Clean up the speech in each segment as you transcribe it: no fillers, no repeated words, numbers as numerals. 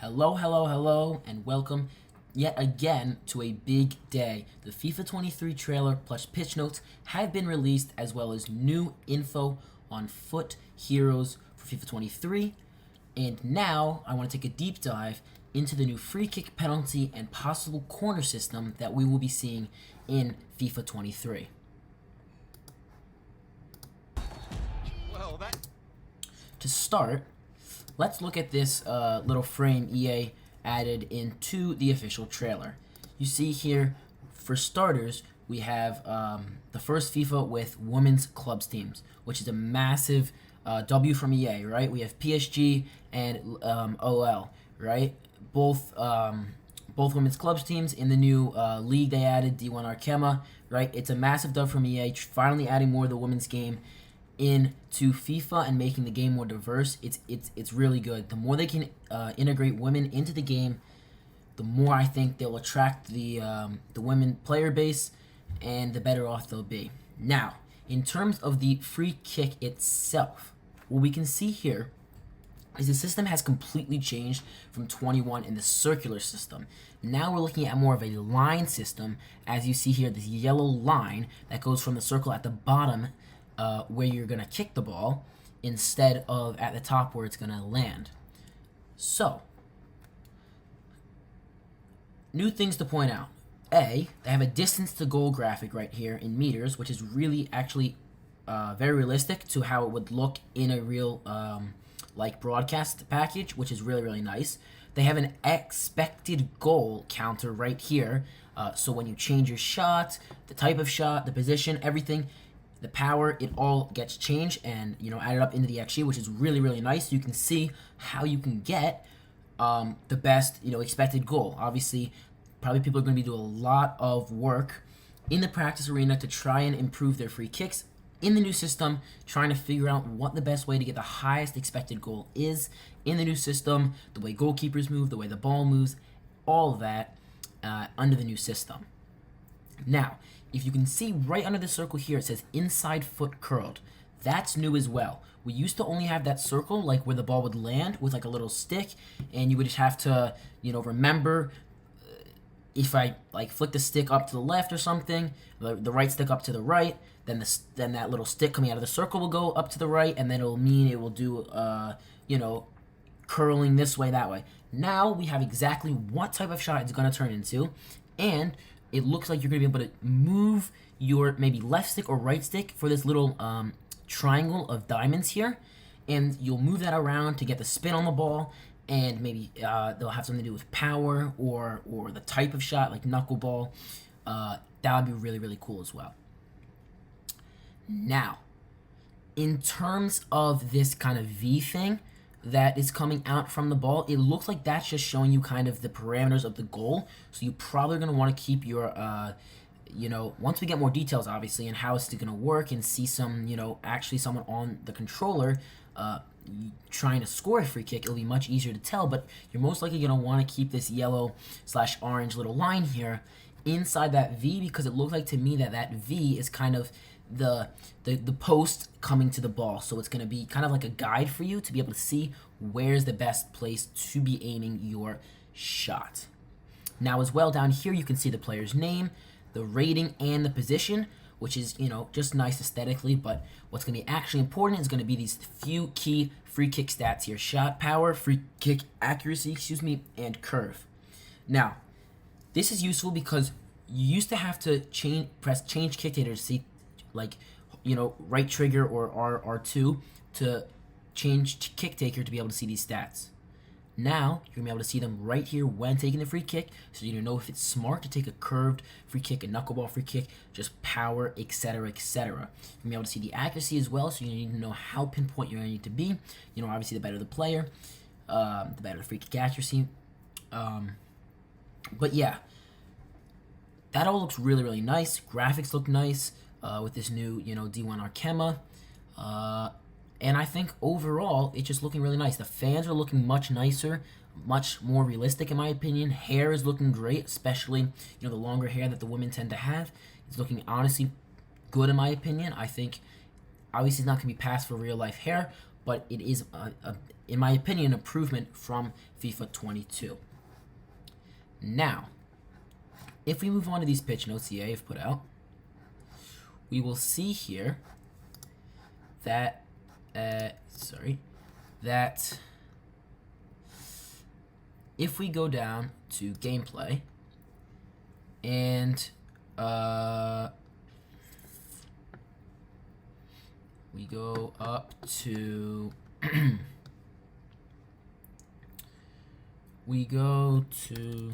Hello, hello, hello, and welcome yet again to a big day. The FIFA 23 trailer plus pitch notes have been released, as well as new info on foot heroes for FIFA 23. And now I want to take a deep dive into the new free kick, penalty, and possible corner system that we will be seeing in FIFA 23. To start, let's look at this little frame EA added into the official trailer. You see here, for starters, we have the first FIFA with women's clubs teams, which is a massive W from EA, right? We have PSG and OL, right? Both women's clubs teams in the new league they added, D1 Arkema, right? It's a massive dub from EA, finally adding more of the women's game into FIFA and making the game more diverse. It's really good. The more they can integrate women into the game, the more I think they'll attract the women player base, and the better off they'll be. Now, in terms of the free kick itself, what we can see here is the system has completely changed from 21 in the circular system. Now we're looking at more of a line system, as you see here, this yellow line that goes from the circle at the bottom where you're going to kick the ball, instead of at the top where it's going to land. So, new things to point out. A, they have a distance to goal graphic right here in meters, which is really actually very realistic to how it would look in a real like broadcast package, which is really, really nice. They have an expected goal counter right here, so when you change your shot, the type of shot, the position, everything, the power, it all gets changed and added up into the XG, which is really, really nice. You can see how you can get the best expected goal. Obviously, probably people are going to be doing a lot of work in the practice arena to try and improve their free kicks in the new system, trying to figure out what the best way to get the highest expected goal is in the new system, the way goalkeepers move, the way the ball moves, all of that under the new system. Now, if you can see right under the circle here, it says inside foot curled. That's new as well. We used to only have that circle, like where the ball would land with like a little stick, and you would just have to, remember if I like flick the stick up to the left or something, the right stick up to the right, then that little stick coming out of the circle will go up to the right, and then it'll mean it will do, curling this way, that way. Now we have exactly what type of shot it's going to turn into, and it looks like you're going to be able to move your maybe left stick or right stick for this little triangle of diamonds here, and you'll move that around to get the spin on the ball, and maybe they'll have something to do with power or the type of shot, like knuckleball. That would be really, really cool as well. Now, in terms of this kind of V thing that is coming out from the ball, it looks like that's just showing you kind of the parameters of the goal. So you probably going to want to keep your, once we get more details, obviously, and how it's going to work and see some, actually someone on the controller trying to score a free kick, it'll be much easier to tell. But you're most likely going to want to keep this yellow/orange little line here inside that V, because it looks like to me that V is kind of the post coming to the ball, so it's going to be kind of like a guide for you to be able to see where's the best place to be aiming your shot. Now as well, down here you can see the player's name, the rating, and the position, which is just nice aesthetically. But what's going to be actually important is going to be these few key free kick stats here: shot power, free kick accuracy, and curve. Now this is useful because you used to have to press change kick data to see, like, right trigger or R2 to change kick taker to be able to see these stats. Now you're going to be able to see them right here when taking the free kick, so you know if it's smart to take a curved free kick, a knuckleball free kick, just power, etc., etc. You're going to be able to see the accuracy as well, so you need to know how pinpoint you're going to need to be. Obviously the better the player, the better the free kick accuracy. But yeah, that all looks really, really nice. Graphics look nice with this new, D1 Arkema. And I think overall, it's just looking really nice. The fans are looking much nicer, much more realistic in my opinion. Hair is looking great, especially, the longer hair that the women tend to have. It's looking honestly good in my opinion. I think, obviously it's not going to be passed for real life hair, but it is in my opinion, improvement from FIFA 22. Now, if we move on to these pitch notes EA have put out, we will see here that, that if we go down to gameplay and we go up to we go to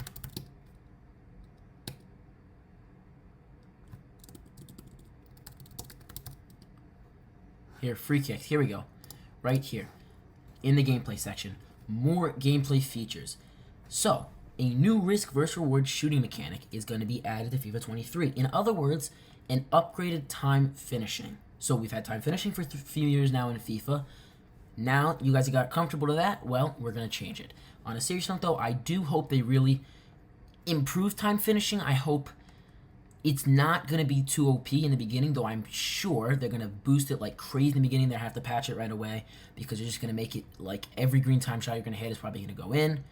here, free kicks. Here we go. Right here in the gameplay section. More gameplay features. So, a new risk versus reward shooting mechanic is going to be added to FIFA 23. In other words, an upgraded time finishing. So we've had time finishing for a few years now in FIFA. Now you guys got comfortable to that. Well, we're going to change it. On a serious note, though, I do hope they really improve time finishing. I hope it's not going to be too OP in the beginning, though I'm sure they're going to boost it like crazy in the beginning. They'll have to patch it right away because they're just going to make it like every green time shot you're going to hit is probably going to go in.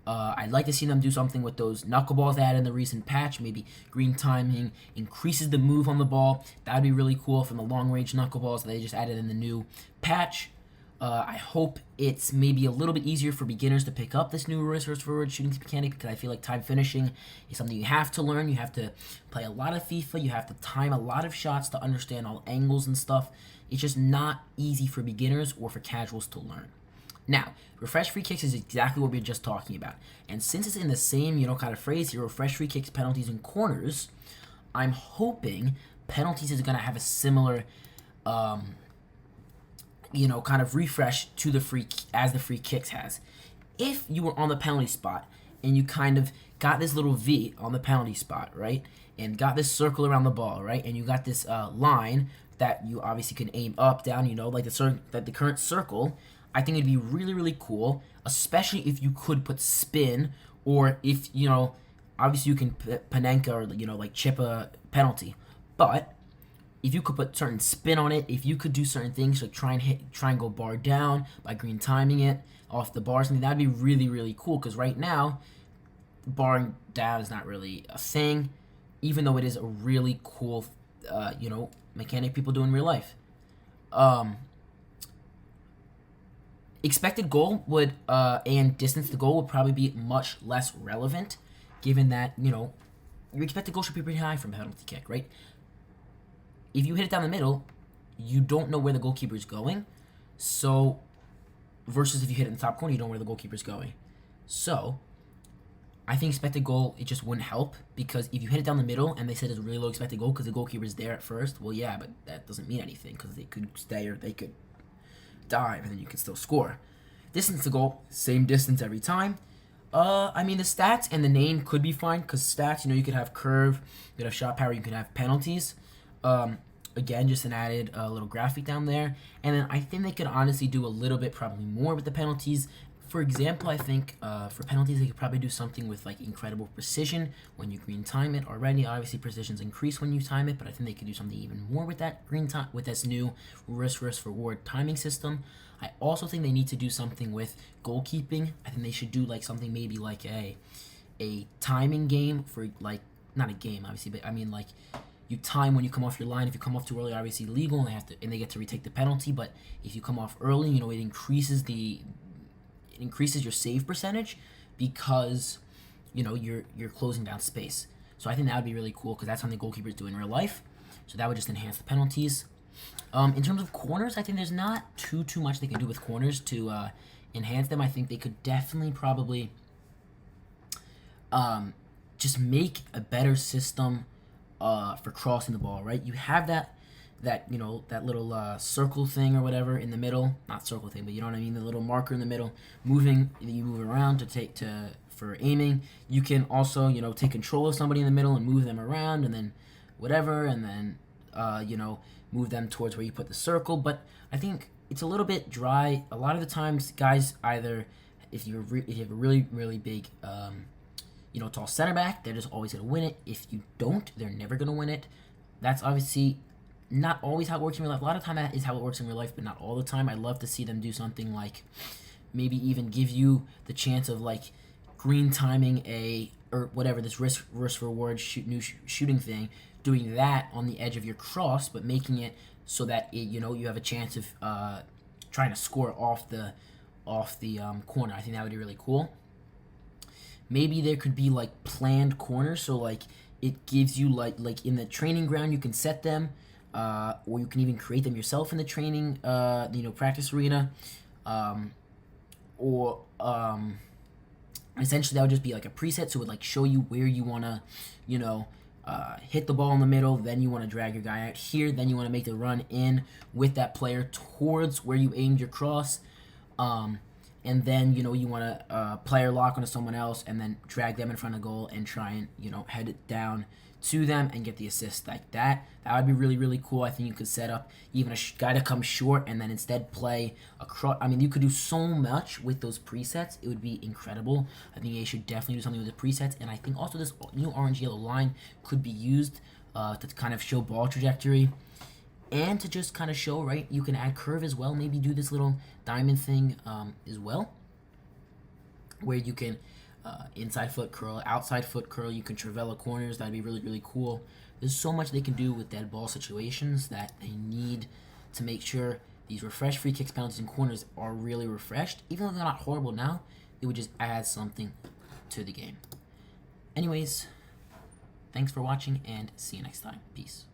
I'd like to see them do something with those knuckleballs they had in the recent patch. Maybe green timing increases the move on the ball. That would be really cool from the long-range knuckleballs that they just added in the new patch. I hope it's maybe a little bit easier for beginners to pick up this new risk versus reward shooting mechanic because I feel like time finishing is something you have to learn. You have to play a lot of FIFA. You have to time a lot of shots to understand all angles and stuff. It's just not easy for beginners or for casuals to learn. Now, refresh free kicks is exactly what we were just talking about. And since it's in the same, kind of phrase here, refresh free kicks, penalties, and corners, I'm hoping penalties is going to have a similar, kind of refresh to the as the free kicks has. If you were on the penalty spot and you kind of got this little V on the penalty spot, right, and got this circle around the ball, right, and you got this line that you obviously can aim up, down, like the current circle, I think it'd be really, really cool, especially if you could put spin or if, obviously you can Panenka or, like chip a penalty. But if you could put certain spin on it, if you could do certain things, like try and go bar down by green timing it off the bar, something that'd be really, really cool. Because right now, barring down is not really a thing, even though it is a really cool, mechanic people do in real life. Expected goal would and distance to goal would probably be much less relevant, given that your expected goal should be pretty high from a penalty kick, right? If you hit it down the middle, you don't know where the goalkeeper is going. So, versus if you hit it in the top corner, you don't know where the goalkeeper is going. So, I think expected goal, it just wouldn't help because if you hit it down the middle and they said it's a really low expected goal because the goalkeeper is there at first, well, yeah, but that doesn't mean anything because they could stay or they could dive and then you can still score. Distance to goal, same distance every time. I mean, the stats and the name could be fine because stats, you could have curve, you could have shot power, you could have penalties. Again, just an added little graphic down there. And then I think they could honestly do a little bit probably more with the penalties. For example, I think for penalties, they could probably do something with like incredible precision when you green time it already. Obviously, precision's increased when you time it, but I think they could do something even more with that green time, with this new risk reward timing system. I also think they need to do something with goalkeeping. I think they should do like something maybe like a timing game for like, not a game obviously, but I mean like you time when you come off your line. If you come off too early, obviously illegal, and they get to retake the penalty. But if you come off early, it increases your save percentage because you're closing down space. So I think that would be really cool because that's something goalkeepers do in real life. So that would just enhance the penalties. In terms of corners, I think there's not too much they can do with corners to enhance them. I think they could definitely probably just make a better system for crossing the ball, right? You have that little circle thing or whatever in the middle, not circle thing, but you know what I mean, the little marker in the middle, you move around for aiming. You can also take control of somebody in the middle and move them around, and then whatever, and then move them towards where you put the circle. But I think it's a little bit dry. A lot of the times, guys, either if you have a really, really big tall center back, they're just always going to win it. If you don't, they're never going to win it. That's obviously not always how it works in real life. A lot of time that is how it works in real life, but not all the time. I'd love to see them do something like maybe even give you the chance of like green timing or whatever this risk reward shooting thing, doing that on the edge of your cross, but making it so that you have a chance of trying to score off the corner. I think that would be really cool. Maybe there could be like planned corners, so like it gives you like in the training ground you can set them, or you can even create them yourself in the training practice arena, or essentially that would just be like a preset, so it would like show you where you want to hit the ball in the middle, then you want to drag your guy out here, then you want to make the run in with that player towards where you aimed your cross, and then you want to player lock onto someone else and then drag them in front of goal and try and head it down to them and get the assist like that. That would be really, really cool. I think you could set up even a guy to come short and then instead play across. I mean, you could do so much with those presets. It would be incredible. I think they should definitely do something with the presets, and I think also this new orange-yellow line could be used to kind of show ball trajectory and to just kind of show, right, you can add curve as well. Maybe do this little diamond thing as well, where you can inside foot curl, outside foot curl. You can trivela corners. That'd be really, really cool. There's so much they can do with dead ball situations that they need to make sure these refresh free kicks, penalties, and corners are really refreshed. Even though they're not horrible now, it would just add something to the game. Anyways, thanks for watching and see you next time. Peace.